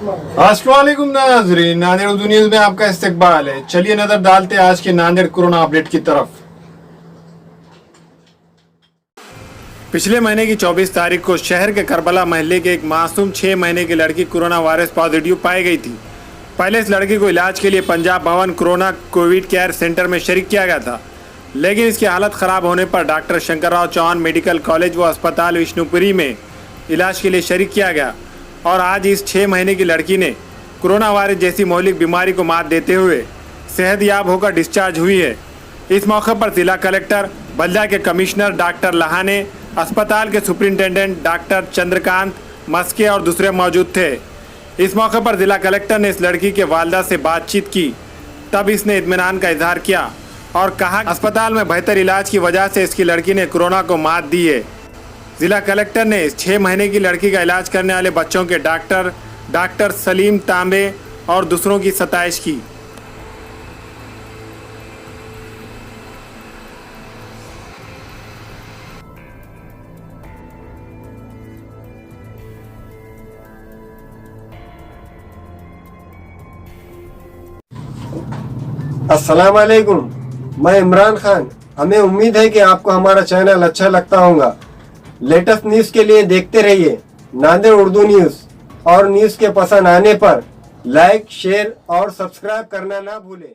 अस्सलाम वालेकुम नाज़रीन, नांदेड़ उर्दू न्यूज़ में आपका इस्तकबाल है। चलिए नजर डालते हैं आज के नांदेड़ कोरोना अपडेट की तरफ। पिछले महीने की 24 तारीख को शहर के करबला महल्ले के एक मासूम 6 महीने की लड़की कोरोना वायरस पॉजिटिव पाई गई थी। पहले इस लड़की को इलाज के लिए पंजाब भवन कोरोना कोविड केयर सेंटर में शरीक किया गया था, लेकिन इसकी हालत ख़राब होने पर doctor Shankarrao Chauhan medical college व अस्पताल विष्णुपुरी में इलाज के लिए शरीक किया गया और आज इस 6 महीने की लड़की ने कोरोना वायरस जैसी मौलिक बीमारी को मात देते हुए सेहतयाब होकर डिस्चार्ज हुई है। इस मौके पर जिला कलेक्टर, बल्दा के कमिश्नर डॉक्टर लहाने, अस्पताल के सुपरिंटेंडेंट डॉक्टर चंद्रकांत मस्के और दूसरे मौजूद थे। इस मौके पर जिला कलेक्टर ने इस लड़की के वालदा से बातचीत की, तब इसने इत्मीनान का इजहार किया और कहा अस्पताल में बेहतर इलाज की वजह से इसकी लड़की ने कोरोना को मात दी है। जिला कलेक्टर ने इस 6 महीने की लड़की का इलाज करने वाले बच्चों के डॉक्टर सलीम तांबे और दूसरों की सताइश की। अस्सलाम वालेकुम, मैं इमरान खान। हमें उम्मीद है कि आपको हमारा चैनल अच्छा लगता होगा। लेटेस्ट न्यूज़ के लिए देखते रहिए नांदेड़ उर्दू न्यूज़ और न्यूज़ के पसंद आने पर लाइक, शेयर और सब्सक्राइब करना ना भूलें।